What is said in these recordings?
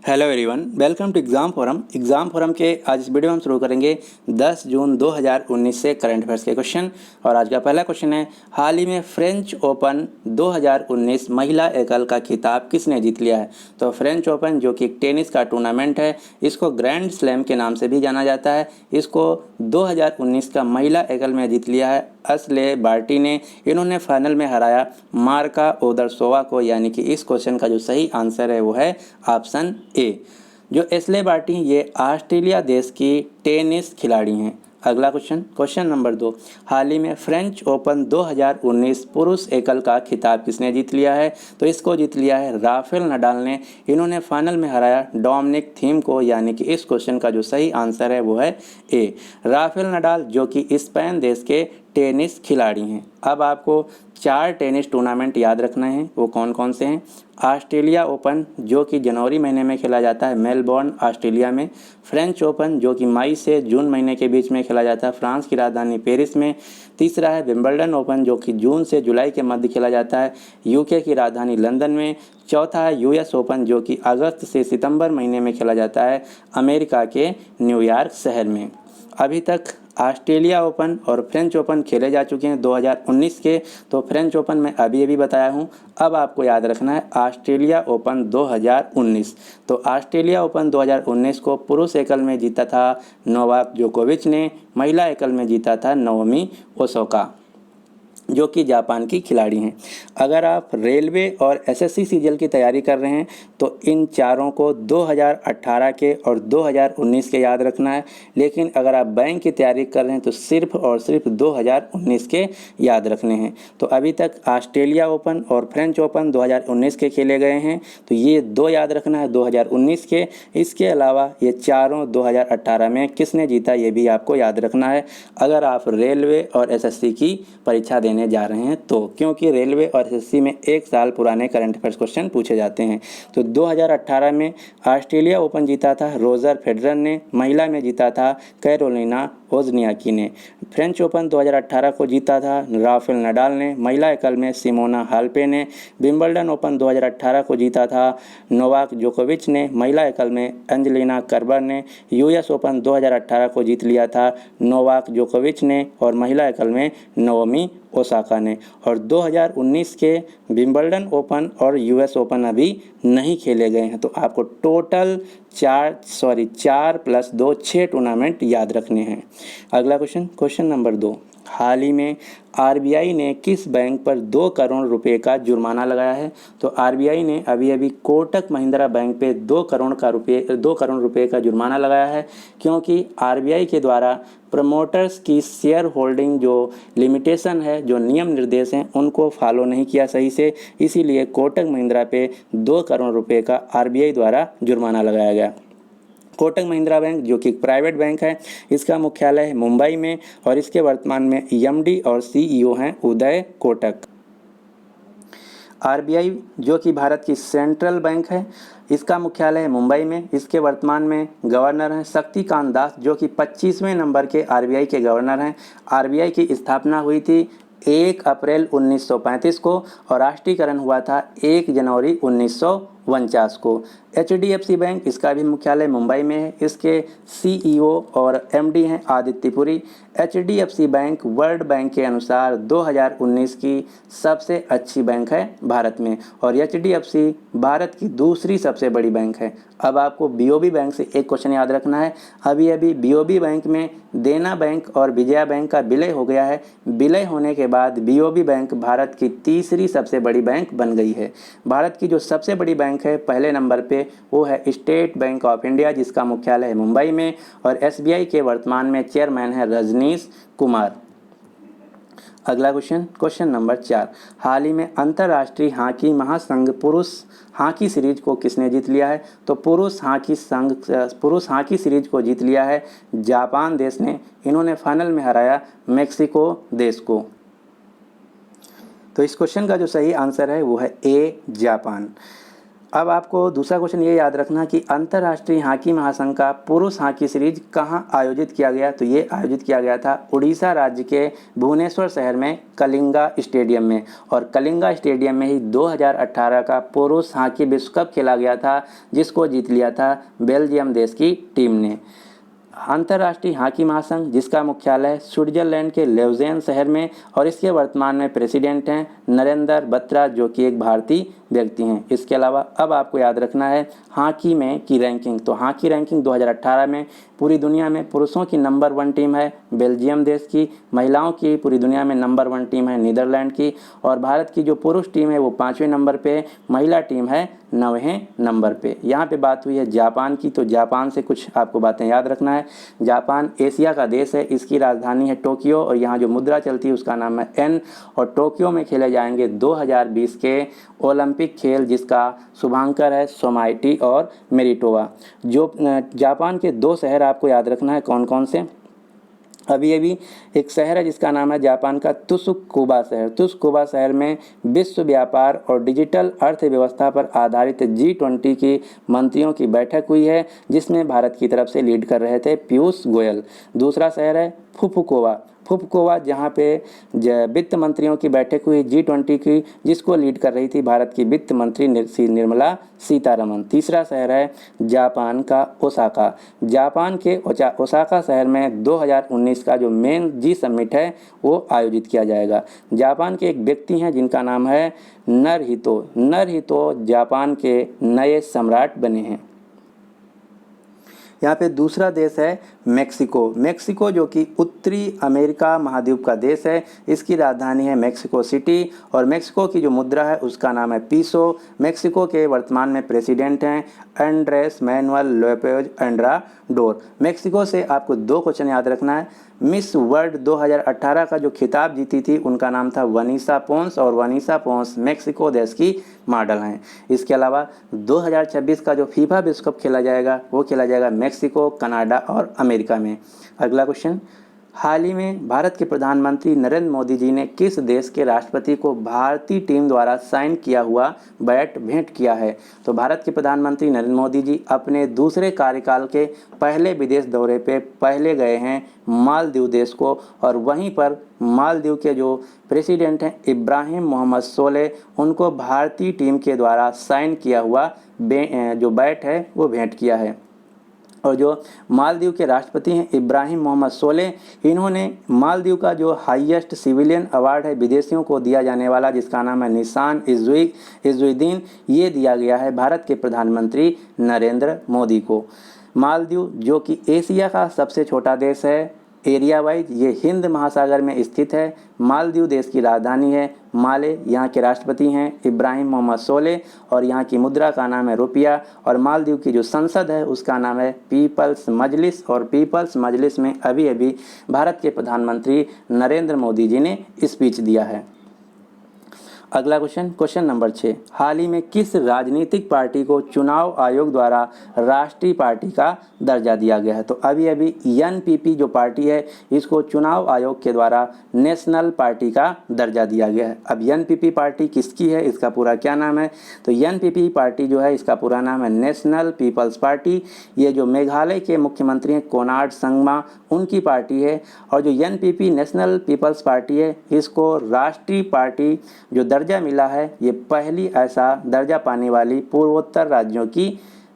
Hello everyone, welcome to Exam Forum के आज इस वीडियो में हम शुरू करेंगे 10 जून 2019 से करंट अफेयर्स के क्वेश्चन। और आज का पहला क्वेश्चन है, हाल ही में फ्रेंच ओपन 2019 महिला एकल का खिताब किसने जीत लिया है। तो फ्रेंच ओपन जो कि एक टेनिस का टूर्नामेंट है, इसको ग्रैंड स्लैम के नाम से भी जाना जाता है। इसको 2019 का महिला एकल में जीत लिया है असले बार्टी ने। इन्होंने फाइनल में हराया मार्का ओदरसोवा को, यानी कि इस क्वेश्चन का जो सही आंसर है वो है ऑप्शन ए। जो एस्ले बार्टी ये ऑस्ट्रेलिया देश की टेनिस खिलाड़ी हैं। अगला क्वेश्चन नंबर 2, हाल ही में फ्रेंच ओपन 2019 पुरुष एकल का खिताब किसने जीत लिया है। तो इसको जीत लिया है राफेल नडाल ने। इन्होंने फाइनल में हराया डोमिनिक थीम को, यानी कि इस क्वेश्चन का जो सही आंसर है वो है ए। राफेल नडाल जो कि स्पेन देश के टेनिस खिलाड़ी हैं। अब आपको 4 टेनिस टूर्नामेंट याद रखना है, वो कौन कौन से हैं। ऑस्ट्रेलिया ओपन जो कि जनवरी महीने में खेला जाता है मेलबोर्न ऑस्ट्रेलिया में। फ्रेंच ओपन जो कि मई से जून महीने के बीच में खेला जाता है फ्रांस की राजधानी पेरिस में। तीसरा है विंबलडन ओपन जो कि जून से जुलाई के मध्य खेला जाता है यूके की राजधानी लंदन में। चौथा है यूएस ओपन जो कि अगस्त से सितंबर महीने में खेला जाता है अमेरिका के न्यूयॉर्क शहर में। अभी तक ऑस्ट्रेलिया ओपन और फ्रेंच ओपन खेले जा चुके हैं 2019 के। तो फ्रेंच ओपन मैं अभी बताया हूं, अब आपको याद रखना है ऑस्ट्रेलिया ओपन 2019। तो ऑस्ट्रेलिया ओपन 2019 को पुरुष एकल में जीता था नोवाक जोकोविच ने, महिला एकल में जीता था नाओमी ओसाका जो कि जापान की खिलाड़ी हैं। अगर आप रेलवे और एसएससी सीजीएल की तैयारी कर रहे हैं तो इन चारों को 2018 के और 2019 के याद रखना है। लेकिन अगर आप बैंक की तैयारी कर रहे हैं तो सिर्फ और सिर्फ 2019 के याद रखने हैं। तो अभी तक ऑस्ट्रेलिया ओपन और फ्रेंच ओपन 2019 के खेले गए हैं, तो ये 2 याद रखना है 2019 के। इसके अलावा ये चारों 2018 में किसने जीता ये भी आपको याद रखना है अगर आप रेलवे और एसएससी की परीक्षा देने जा रहे हैं तो, क्योंकि रेलवे और एसएससी में 1 साल पुराने करंट अफेयर्स क्वेश्चन पूछे जाते हैं। तो 2018 में ऑस्ट्रेलिया ओपन जीता था रोजर फेडरर ने, महिला में जीता था कैरोलिना वोजनियाकी ने। फ्रेंच ओपन 2018 को जीता था राफेल नडाल ने, महिला एकल में सिमोना हालेप ने। विंबलडन ओपन 2018 को जीता था नोवाक जोकोविच ने, महिला एकल में एंजेलिना कर्बर ने। यूएस ओपन 2018 को जीत लिया था नोवाक जोकोविच ने और महिला एकल में नाओमी ओसाका ने। और 2019 के विंबलडन ओपन और यूएस ओपन अभी नहीं खेले गए हैं। तो आपको टोटल 4 + 2 6 टूर्नामेंट याद रखने हैं। अगला क्वेश्चन नंबर 2, हाल ही में आरबीआई ने किस बैंक पर 2 करोड़ रुपए का जुर्माना लगाया है। तो आरबीआई ने अभी कोटक महिंद्रा बैंक पे 2 करोड़ रुपए का जुर्माना लगाया है, क्योंकि आरबीआई के द्वारा प्रमोटर्स की शेयर होल्डिंग जो लिमिटेशन है, जो नियम निर्देश हैं, उनको फॉलो नहीं किया सही से। इसीलिए कोटक महिंद्रा पे 2 करोड़ रुपए का आरबीआई द्वारा जुर्माना लगाया गया। कोटक महिंद्रा बैंक जो कि प्राइवेट बैंक है, इसका मुख्यालय है मुंबई में और इसके वर्तमान में एमडी और सीईओ हैं उदय कोटक। आरबीआई जो कि भारत की सेंट्रल बैंक है, इसका मुख्यालय है मुंबई में। इसके वर्तमान में गवर्नर हैं शक्तिकांत दास जो कि 25वें नंबर के आरबीआई के गवर्नर हैं। आरबीआई की स्थापना हुई थी 1 अप्रैल 1935 को और राष्ट्रीयकरण हुआ था 1 जनवरी 1949 को। एचडीएफसी बैंक, इसका भी मुख्यालय मुंबई में है। इसके सीईओ और एमडी हैं Aditya Puri. HDFC bank world bank के अनुसार 2019 की सबसे अच्छी बैंक है भारत में और एचडीएफसी भारत की दूसरी सबसे बड़ी बैंक है। अब आपको बीओबी बैंक से एक क्वेश्चन याद रखना है। अभी बीओबी बैंक में देना बैंक और विजया बैंक का विलय हो गया है। विलय होने के बाद बीओबी बैंक भारत की तीसरी सबसे बड़ी बैंक बन गई है। भारत की जो सबसे बड़ी बैंक है पहले नंबर पे वो है स्टेट बैंक ऑफ इंडिया, जिसका मुख्यालय है मुंबई में और एसबीआई के वर्तमान में चेयरमैन है रजनीश कुमार। अगला क्वेश्चन नंबर 4, हाल ही में अंतर्राष्ट्रीय हॉकी महासंघ पुरुष हॉकी सीरीज को किसने जीत लिया है। तो पुरुष हॉकी सीरीज को जीत लिया है जापान देश ने। इन्होंने फाइनल में हराया मेक्सिको देश को। तो इस क्वेश्चन का जो सही आंसर है वो है ए जापान। अब आपको दूसरा क्वेश्चन ये याद रखना कि अंतर्राष्ट्रीय हॉकी महासंघ का पुरुष हॉकी सीरीज कहाँ आयोजित किया गया। तो ये आयोजित किया गया था उड़ीसा राज्य के भुवनेश्वर शहर में कलिंगा स्टेडियम में, और कलिंगा स्टेडियम में ही 2018 का पुरुष हॉकी विश्व कप खेला गया था, जिसको जीत लिया था बेल्जियम देश की टीम ने। अंतर्राष्ट्रीय हॉकी महासंघ जिसका मुख्यालय स्विट्जरलैंड के लेवजेन शहर में, और इसके वर्तमान में प्रेसिडेंट हैं नरेंद्र बत्रा, जो कि एक भारतीय व्यक्ति हैं। इसके अलावा अब आपको याद रखना है हॉकी में की रैंकिंग। तो हॉकी रैंकिंग 2018 में पूरी दुनिया में पुरुषों की नंबर 1 टीम है बेल्जियम देश की, महिलाओं की पूरी दुनिया में नंबर 1 टीम है नीदरलैंड की, और भारत की जो पुरुष टीम है वो 5वें नंबर पे, महिला टीम है 9वें नंबर पे। यहाँ पे बात हुई है जापान की, तो जापान से कुछ आपको बातें याद रखना है। जापान एशिया का देश है, इसकी राजधानी है टोक्यो, और यहाँ जो मुद्रा चलती है उसका नाम है एन, और टोक्यो में खेले जाएंगे 2020 के ओलंपिक खेल, जिसका शुभांकर है सोमाइटी और मेरिटोवा। जो जापान के 2 शहर आपको याद रखना है कौन कौन से। अभी एक शहर है जिसका नाम है जापान का त्सुकुबा शहर। त्सुकुबा शहर में विश्व व्यापार और डिजिटल अर्थव्यवस्था पर आधारित G20 की मंत्रियों की बैठक हुई है, जिसमें भारत की तरफ से लीड कर रहे थे पीयूष गोयल। दूसरा शहर है फुकुओका, जहाँ पे वित्त मंत्रियों की बैठक हुई G20 की, जिसको लीड कर रही थी भारत की वित्त मंत्री निर्मला सीतारमन। तीसरा शहर है जापान का ओसाका। जापान के ओसाका शहर में 2019 का जो मेन जी समिट है वो आयोजित किया जाएगा। जापान के एक व्यक्ति हैं जिनका नाम है नरहितो जापान के नए सम्राट बने हैं। यहाँ पे दूसरा देश है मेक्सिको, जो कि उत्तरी अमेरिका महाद्वीप का देश है। इसकी राजधानी है मेक्सिको सिटी, और मेक्सिको की जो मुद्रा है उसका नाम है पीसो। मेक्सिको के वर्तमान में प्रेसिडेंट हैं Andres Manuel Lopez Obrador. Mexico से आपको 2 क्वेश्चन याद रखना है। मिस वर्ल्ड 2018 का जो खिताब जीती थी उनका नाम था वनीसा पोंस, और वनीसा पोंस मेक्सिको देश की मॉडल हैं। इसके अलावा 2026 का जो फीफा विश्व कप खेला जाएगा वो खेला जाएगा मेक्सिको, कनाडा और अमेरिका में। अगला क्वेश्चन, हाल ही में भारत के प्रधानमंत्री नरेंद्र मोदी जी ने किस देश के राष्ट्रपति को भारतीय टीम द्वारा साइन किया हुआ बैट भेंट किया है। तो भारत के प्रधानमंत्री नरेंद्र मोदी जी अपने दूसरे कार्यकाल के पहले विदेश दौरे पे पहले गए हैं मालदीव देश को, और वहीं पर मालदीव के जो प्रेसिडेंट हैं इब्राहिम मोहम्मद सोलेह, उनको भारतीय टीम के द्वारा साइन किया हुआ जो बैट है वो भेंट किया है। और जो मालदीव के राष्ट्रपति हैं इब्राहिम मोहम्मद सोलेह, इन्होंने मालदीव का जो हाईएस्ट सिविलियन अवार्ड है विदेशियों को दिया जाने वाला, जिसका नाम है निशान इज़्ज़ुद्दीन, ये दिया गया है भारत के प्रधानमंत्री नरेंद्र मोदी को। मालदीव जो कि एशिया का सबसे छोटा देश है एरिया वाइज, ये हिंद महासागर में स्थित है। मालदीव देश की राजधानी है माले, यहाँ के राष्ट्रपति हैं इब्राहिम मोहम्मद सोलेह, और यहाँ की मुद्रा का नाम है रुपया, और मालदीव की जो संसद है उसका नाम है पीपल्स मजलिस, और पीपल्स मजलिस में अभी भारत के प्रधानमंत्री नरेंद्र मोदी जी ने स्पीच दिया है। अगला क्वेश्चन नंबर 6, हाल ही में किस राजनीतिक पार्टी को चुनाव आयोग द्वारा राष्ट्रीय पार्टी का दर्जा दिया गया है। तो अभी एनपीपी जो पार्टी है इसको चुनाव आयोग के द्वारा नेशनल पार्टी का दर्जा दिया गया है। अब एनपीपी पार्टी किसकी है, इसका पूरा क्या नाम है। तो एनपीपी पार्टी जो है इसका पूरा नाम है नेशनल पीपल्स पार्टी। ये जो मेघालय के मुख्यमंत्री हैं कोनार्ड संगमा, उनकी पार्टी है। और जो एनपीपी नेशनल पीपल्स पार्टी है इसको राष्ट्रीय पार्टी जो दर्जा मिला है, ये पहली ऐसा दर्जा पाने वाली पूर्वोत्तर राज्यों की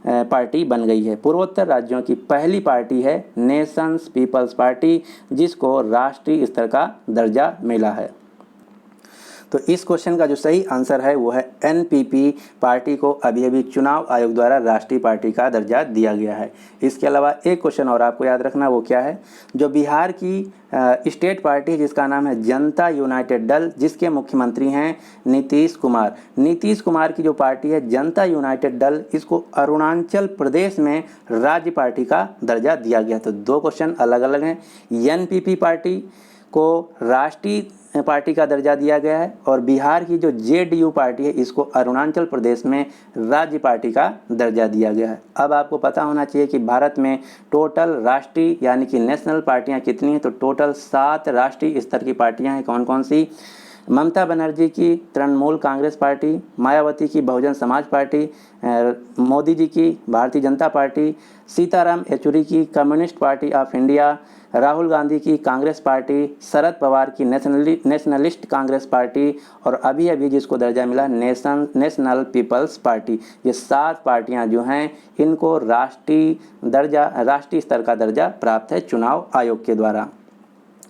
पार्टी बन गई है। पूर्वोत्तर राज्यों की पहली पार्टी है नेशंस पीपल्स पार्टी, जिसको राष्ट्रीय स्तर का दर्जा मिला है। तो इस क्वेश्चन का जो सही आंसर है वो है एनपीपी पार्टी को अभी चुनाव आयोग द्वारा राष्ट्रीय पार्टी का दर्जा दिया गया है। इसके अलावा एक क्वेश्चन और आपको याद रखना, वो क्या है, जो बिहार की स्टेट पार्टी जिसका नाम है जनता यूनाइटेड दल, जिसके मुख्यमंत्री हैं नीतीश कुमार की जो पार्टी है जनता यूनाइटेड दल, इसको अरुणाचल प्रदेश में राज्य पार्टी का दर्जा दिया गया। तो 2 क्वेश्चन अलग अलग हैं। एनपीपी पार्टी को राष्ट्रीय पार्टी का दर्जा दिया गया है, और बिहार की जो जेडीयू पार्टी है इसको अरुणाचल प्रदेश में राज्य पार्टी का दर्जा दिया गया है। अब आपको पता होना चाहिए कि भारत में टोटल राष्ट्रीय यानी कि नेशनल पार्टियां कितनी हैं। तो टोटल 7 राष्ट्रीय स्तर की पार्टियां हैं। कौन कौन सी, ममता बनर्जी की तृणमूल कांग्रेस पार्टी, मायावती की बहुजन समाज पार्टी, मोदी जी की भारतीय जनता पार्टी, सीताराम येचुरी की communist party of India, Rahul Gandhi की कांग्रेस पार्टी, शरद पवार की नेशनलिस्ट कांग्रेस पार्टी और अभी अभी जिसको दर्जा मिला नेशनल पीपल्स पार्टी। ये 7 पार्टियां जो हैं इनको राष्ट्रीय स्तर का दर्जा प्राप्त है चुनाव आयोग के द्वारा।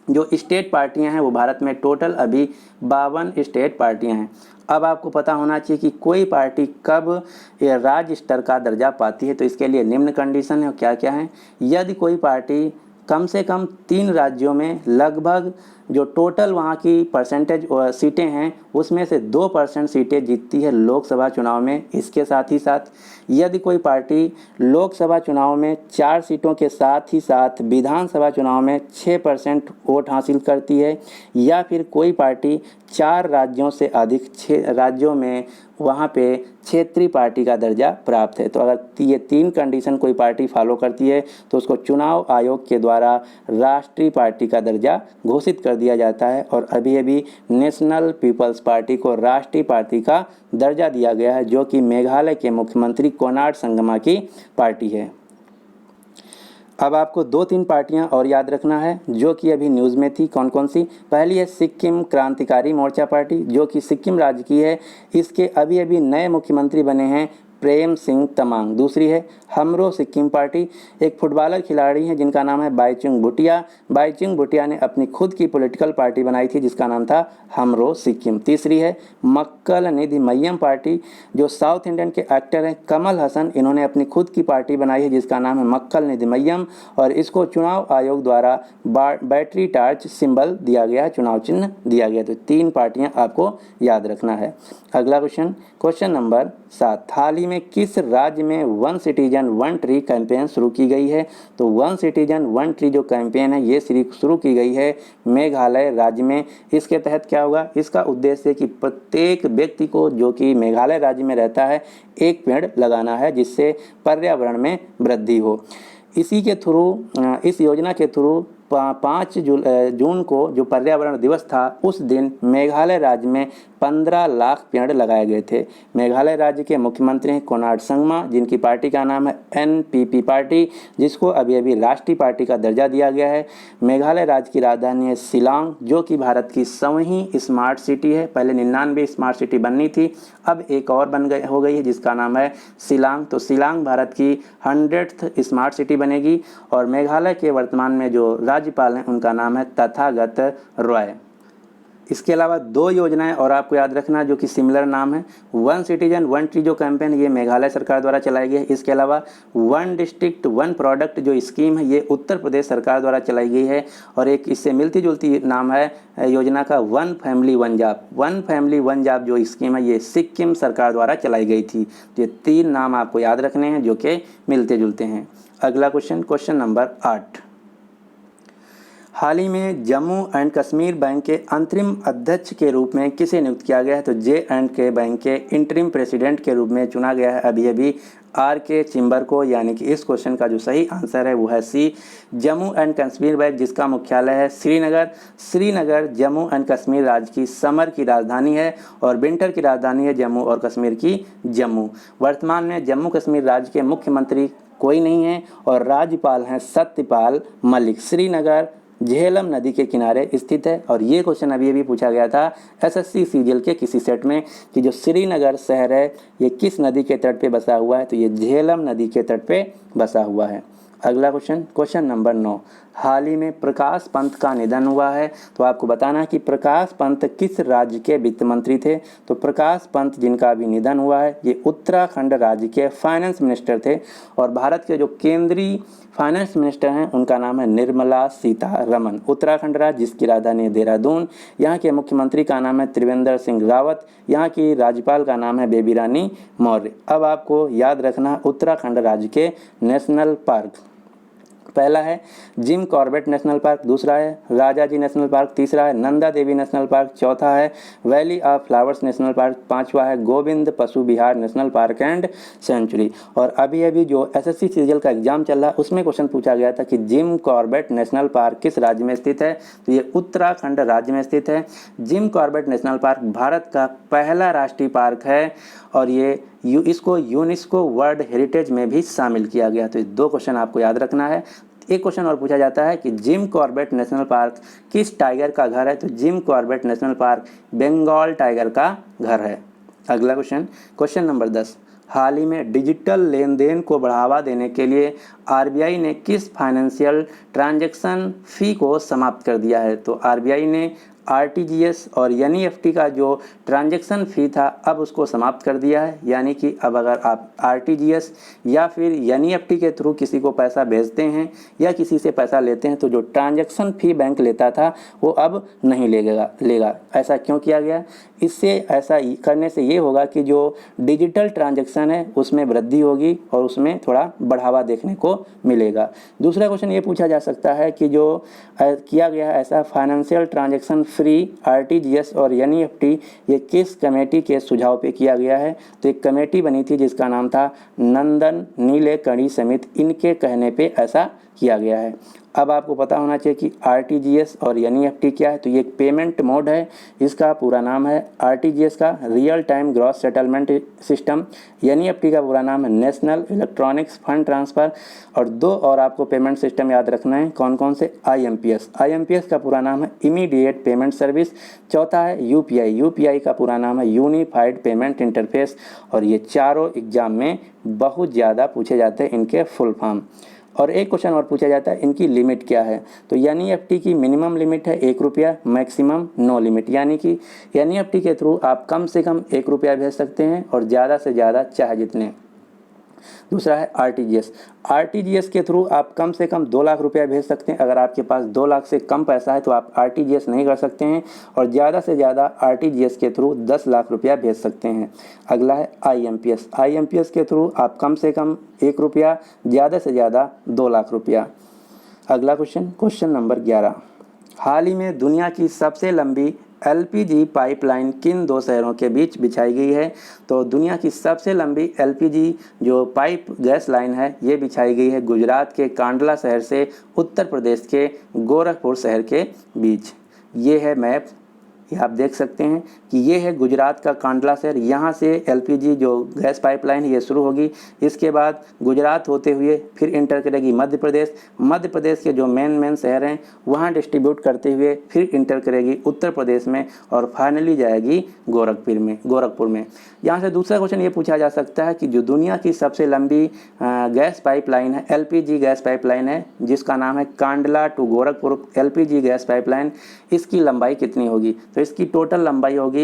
जो स्टेट पार्टियां हैं वो भारत में टोटल अभी 52 स्टेट पार्टियां हैं। अब आपको पता होना चाहिए कि कोई पार्टी कब राज्य स्तर का दर्जा पाती है, तो इसके लिए निम्न कंडीशन है, क्या क्या है। यदि कोई पार्टी कम से कम 3 राज्यों में लगभग जो टोटल वहाँ की परसेंटेज सीटें हैं उसमें से 2% सीटें जीतती है लोकसभा चुनाव में। इसके साथ ही साथ यदि कोई पार्टी लोकसभा चुनाव में 4 सीटों के साथ ही साथ विधानसभा चुनाव में 6% वोट हासिल करती है, या फिर कोई पार्टी 4 राज्यों से अधिक 6 राज्यों में वहाँ पे क्षेत्रीय पार्टी का दर्जा प्राप्त है। तो अगर ये 3 कंडीशन कोई पार्टी फॉलो करती है तो उसको चुनाव आयोग के द्वारा राष्ट्रीय पार्टी का दर्जा घोषित कर दिया जाता है। और अभी अभी नेशनल पीपल्स पार्टी को राष्ट्रीय पार्टी का दर्जा दिया गया है, जो कि मेघालय के मुख्यमंत्री कोनार्ड संगमा की पार्टी है। अब आपको 2-3 पार्टियां और याद रखना है जो कि अभी न्यूज़ में थी। कौन कौन सी? पहली है सिक्किम क्रांतिकारी मोर्चा पार्टी, जो कि सिक्किम राज्य की है। इसके अभी अभी नए मुख्यमंत्री बने हैं प्रेम सिंह तमांग। दूसरी है हमरो सिक्किम पार्टी, एक फुटबॉलर खिलाड़ी हैं जिनका नाम है बाईचुंग भूटिया। बाईचुंग भूटिया ने अपनी खुद की पॉलिटिकल पार्टी बनाई थी जिसका नाम था हमरो सिक्किम। तीसरी है मक्कल निधि मय्यम पार्टी, जो साउथ इंडियन के एक्टर हैं कमल हसन, इन्होंने अपनी खुद की पार्टी बनाई है जिसका नाम है मक्कल निधि मय्यम, और इसको चुनाव आयोग द्वारा बैटरी टार्च सिंबल दिया गया है, चुनाव चिन्ह दिया गया। तो 3 पार्टियां आपको याद रखना है। अगला क्वेश्चन नंबर 7, हाल ही में किस राज्य में 1 सिटीजन 1 ट्री कैंपेन शुरू की गई है? तो 1 सिटीजन 1 ट्री जो कैंपेन है ये शुरू की गई है मेघालय राज्य में। इसके तहत क्या होगा? इसका उद्देश्य है कि प्रत्येक व्यक्ति को जो कि मेघालय राज्य में रहता है 1 पेड़ लगाना है, जिससे पर्यावरण में वृद्धि हो। इसी के थ्रू, इस योजना के थ्रू 5 जून को जो पर्यावरण दिवस था उस दिन मेघालय राज्य में 15 लाख पेड़ लगाए गए थे। मेघालय राज्य के मुख्यमंत्री हैं कोनार्ड संगमा, जिनकी पार्टी का नाम है NPP पार्टी, जिसको अभी अभी राष्ट्रीय पार्टी का दर्जा दिया गया है। मेघालय राज्य की राजधानी है शिलांग, जो कि भारत की 100वीं स्मार्ट सिटी है। पहले 99 स्मार्ट सिटी बननी थी, अब एक और हो गई है जिसका नाम है शिलांग। तो शिलांग भारत की 100th स्मार्ट सिटी बनेगी। और मेघालय के वर्तमान में जो राज्यपाल हैं उनका नाम है तथागत रॉय। इसके अलावा 2 योजनाएं और आपको याद रखना जो कि सिमिलर नाम है। 1 सिटीजन 1 ट्री जो कैंपेन ये मेघालय सरकार द्वारा चलाई गई है। इसके अलावा 1 डिस्ट्रिक्ट 1 प्रोडक्ट जो स्कीम है ये उत्तर प्रदेश सरकार द्वारा चलाई गई है। और एक इससे मिलती जुलती नाम है योजना का 1 फैमिली 1 जॉब। 1 फैमिली 1 जॉब जो स्कीम है ये सिक्किम सरकार द्वारा चलाई गई थी। तो ये 3 नाम आपको याद रखने हैं जो कि मिलते जुलते हैं। अगला क्वेश्चन नंबर 8, हाल ही में जम्मू एंड कश्मीर बैंक के अंतरिम अध्यक्ष के रूप में किसे नियुक्त किया गया है? तो J&K बैंक के इंटरिम प्रेसिडेंट के रूप में चुना गया है अभी अभी RK चिंबर को। यानी कि इस क्वेश्चन का जो सही आंसर है वो है C, Jammu and Kashmir bank, जिसका मुख्यालय है श्रीनगर। श्रीनगर जम्मू एंड कश्मीर राज्य की समर की राजधानी है और विंटर की राजधानी है जम्मू और कश्मीर की जम्मू। वर्तमान में जम्मू कश्मीर राज्य के मुख्यमंत्री कोई नहीं है और राज्यपाल हैं सत्यपाल मलिक। श्रीनगर झेलम नदी के किनारे स्थित है। और ये क्वेश्चन अभी अभी पूछा गया था SSC CGL के किसी सेट में कि जो श्रीनगर शहर है ये किस नदी के तट पे बसा हुआ है? तो ये झेलम नदी के तट पे बसा हुआ है। अगला क्वेश्चन नंबर 9, हाल ही में प्रकाश पंत का निधन हुआ है। तो आपको बताना है कि प्रकाश पंत किस राज्य के वित्त मंत्री थे? तो प्रकाश पंत जिनका अभी निधन हुआ है ये उत्तराखंड राज्य के फाइनेंस मिनिस्टर थे। और भारत के जो केंद्रीय फाइनेंस मिनिस्टर हैं उनका नाम है निर्मला सीतारमण। उत्तराखंड राज्य जिसकी राजधानी है देहरादून, यहाँ के मुख्यमंत्री का नाम है त्रिवेंद्र सिंह रावत, यहाँ की राज्यपाल का नाम है बेबी रानी मौर्य। अब आपको याद रखना उत्तराखंड राज्य के नेशनल पार्क। पहला है जिम कॉर्बेट नेशनल पार्क, दूसरा है राजाजी नेशनल पार्क, तीसरा है नंदा देवी नेशनल पार्क, चौथा है valley of flowers national park, पांचवा है गोविंद पशु विहार नेशनल पार्क एंड सेंचुरी। और अभी अभी जो एसएससी सीजीएल का एग्जाम चल रहा है उसमें क्वेश्चन पूछा गया था कि जिम कॉर्बेट नेशनल पार्क किस राज्य में स्थित है, तो ये उत्तराखंड राज्य में स्थित है। Gym Corbett National park Bharat का पहला राष्ट्रीय पार्क है और ये इसको यूनेस्को वर्ल्ड हेरिटेज में भी शामिल किया गया। तो ये दो क्वेश्चन आपको याद रखना है। एक क्वेश्चन और पूछा जाता है कि जिम कॉर्बेट नेशनल पार्क किस टाइगर का घर है, तो Jim Corbett National Park Bengal tiger का घर है। अगला क्वेश्चन, क्वेश्चन नंबर 10, हाल ही में डिजिटल लेन देन को बढ़ावा देने के लिए आरबीआई ने किस फाइनेंशियल ट्रांजैक्शन फ़ी को समाप्त कर दिया है, तो आरबीआई ने आरटीजीएस और एनईएफटी का जो ट्रांजैक्शन फ़ी था अब उसको समाप्त कर दिया है। यानी कि अब अगर आप आरटीजीएस या फिर एनईएफटी के थ्रू किसी को पैसा भेजते हैं या किसी से पैसा लेते हैं तो जो ट्रांजैक्शन फ़ी बैंक लेता था वो अब नहीं लेगा। ऐसा क्यों किया गया? इससे ऐसा करने से ये होगा कि जो डिजिटल ट्रांजैक्शन है उसमें वृद्धि होगी और उसमें थोड़ा बढ़ावा देखने को मिलेगा। दूसरा क्वेश्चन ये पूछा जा सकता है कि जो किया गया ऐसा फाइनेंशियल ट्रांजैक्शन फ्री आरटीजीएस और एनईएफटी ये किस कमेटी के सुझाव पे किया गया है, तो एक कमेटी बनी थी जिसका नाम था नंदन नीलेकणी समिति, इनके कहने पे ऐसा किया गया है। अब आपको पता होना चाहिए कि आरटीजीएस और एनईएफटी क्या है, तो ये एक पेमेंट मोड है। इसका पूरा नाम है आरटीजीएस का real time gross settlement system, NEFT का पूरा नाम है नेशनल इलेक्ट्रॉनिक्स फंड ट्रांसफ़र। और दो और आपको पेमेंट सिस्टम याद रखना है, कौन कौन से? आईएमपीएस का पूरा नाम है इमीडिएट पेमेंट सर्विस। चौथा है यूपीआई का पूरा नाम है यूनिफाइड पेमेंट इंटरफेस। और ये चारों एग्जाम में बहुत ज़्यादा पूछे जाते हैं इनके फुल फॉर्म। और एक क्वेश्चन और पूछा जाता है इनकी लिमिट क्या है, तो एनईएफटी की मिनिमम लिमिट है 1 रुपया, मैक्सिमम नो लिमिट। यानी कि एनईएफटी के थ्रू आप कम से कम 1 रुपया भेज सकते हैं और ज़्यादा से ज़्यादा चाहे जितने। दूसरा है आरटीजीएस के थ्रू आप कम से कम 2 लाख रुपया भेज सकते हैं। अगर आपके पास 2 लाख से कम पैसा है तो आप आरटीजीएस नहीं कर सकते हैं और ज़्यादा से ज़्यादा आरटीजीएस के थ्रू 10 लाख रुपया भेज सकते हैं। अगला है आईएमपीएस के थ्रू आप कम से कम 1 रुपया, ज़्यादा से ज़्यादा 2 लाख रुपया। अगला क्वेश्चन नंबर 11, हाल ही में दुनिया की सबसे लंबी एलपीजी पाइपलाइन किन दो शहरों के बीच बिछाई गई है, तो दुनिया की सबसे लंबी एलपीजी जो पाइप गैस लाइन है ये बिछाई गई है गुजरात के कांडला शहर से उत्तर प्रदेश के गोरखपुर शहर के बीच। ये है मैप, ये आप देख सकते हैं कि ये है गुजरात का कांडला शहर। यहाँ से एलपीजी जो गैस पाइपलाइन है ये शुरू होगी, इसके बाद गुजरात होते हुए फिर इंटर करेगी मध्य प्रदेश के जो मेन शहर हैं वहाँ डिस्ट्रीब्यूट करते हुए फिर इंटर करेगी उत्तर प्रदेश में और फाइनली जाएगी गोरखपुर में। यहाँ से दूसरा क्वेश्चन ये पूछा जा सकता है कि जो दुनिया की सबसे लंबी गैस पाइपलाइन है, एलपीजी गैस पाइपलाइन है जिसका नाम है Kandla to Gorakhpur LPG gas pipeline, इसकी लंबाई कितनी होगी, तो इसकी टोटल लंबाई होगी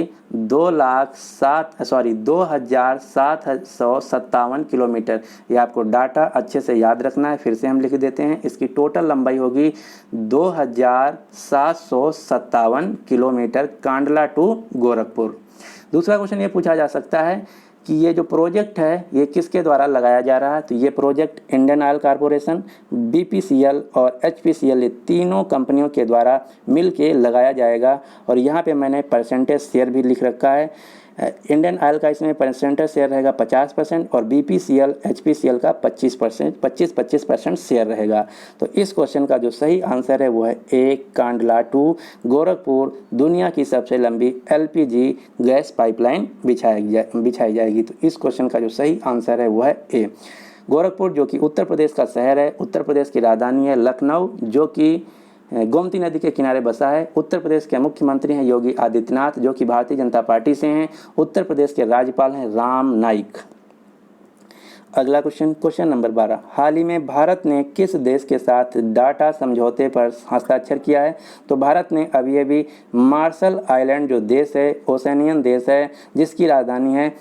2757 किलोमीटर। ये आपको डाटा अच्छे से याद रखना है, फिर से हम लिख देते हैं, इसकी टोटल लंबाई होगी 2757 किलोमीटर कांडला टू गोरखपुर। दूसरा क्वेश्चन ये पूछा जा सकता है कि ये जो प्रोजेक्ट है ये किसके द्वारा लगाया जा रहा है, तो ये project Indian oil corporation, BPCL और एचपीसीएल ये तीनों कंपनियों के द्वारा मिल के लगाया जाएगा। और यहाँ पे मैंने परसेंटेज शेयर भी लिख रखा है। इंडियन ऑयल का इसमें परसेंटेज शेयर रहेगा 50% और बीपीसीएल एचपीसीएल का 25% शेयर रहेगा। तो इस क्वेश्चन का जो सही आंसर है वो है ए, कांडला टू गोरखपुर दुनिया की सबसे लंबी एलपीजी गैस पाइपलाइन बिछाई जाएगी। तो इस क्वेश्चन का जो सही आंसर है वो है ए। गोरखपुर जो कि उत्तर प्रदेश का शहर है, उत्तर प्रदेश की राजधानी है लखनऊ जो कि गोमती नदी के किनारे बसा है। उत्तर प्रदेश के मुख्यमंत्री हैं योगी आदित्यनाथ जो कि भारतीय जनता पार्टी से हैं। उत्तर प्रदेश के राज्यपाल हैं राम नाईक। अगला क्वेश्चन नंबर 12, हाल ही में भारत ने किस देश के साथ डाटा समझौते पर हस्ताक्षर किया है, तो भारत ने अभी मार्शल आइलैंड जो देश है ओसेनियन देश है जिसकी राजधानी है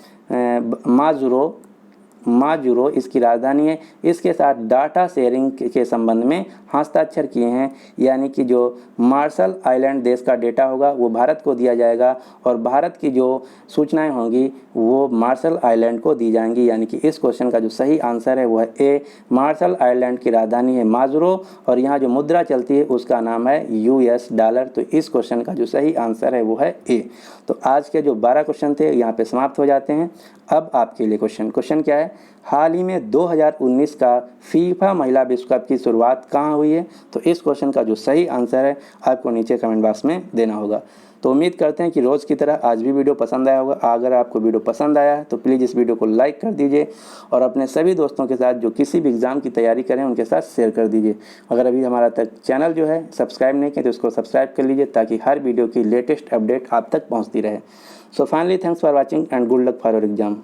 माजुरो इसकी राजधानी है, इसके साथ डाटा शेयरिंग के संबंध में हस्ताक्षर किए हैं, यानी कि जो मार्शल आइलैंड देश का डेटा होगा वो भारत को दिया जाएगा और भारत की जो सूचनाएं होंगी वो मार्शल आइलैंड को दी जाएंगी। यानी कि इस क्वेश्चन का जो सही आंसर है वो है ए, मार्शल आइलैंड की राजधानी है माजुरो और यहाँ जो मुद्रा चलती है उसका नाम है यूएस डॉलर। तो इस क्वेश्चन का जो सही आंसर है वो है ए। तो आज के जो 12 क्वेश्चन थे यहाँ पे समाप्त हो जाते हैं। अब आपके लिए क्वेश्चन क्या है, हाल ही में 2019 का फीफा महिला विश्व कप की शुरुआत कहाँ हुई है? तो इस क्वेश्चन का जो सही आंसर है आपको नीचे कमेंट बॉक्स में देना होगा। तो उम्मीद करते हैं कि रोज़ की तरह आज भी वीडियो पसंद आया होगा। अगर आपको वीडियो पसंद आया है तो प्लीज़ इस वीडियो को लाइक कर दीजिए और अपने सभी दोस्तों के साथ जो किसी भी एग्ज़ाम की तैयारी करें उनके साथ शेयर कर दीजिए। अगर अभी हमारा चैनल जो है सब्सक्राइब नहीं किया तो इसको सब्सक्राइब कर लीजिए ताकि हर वीडियो की लेटेस्ट अपडेट आप तक पहुँचती रहे। So finally thanks for watching and good luck for your exam.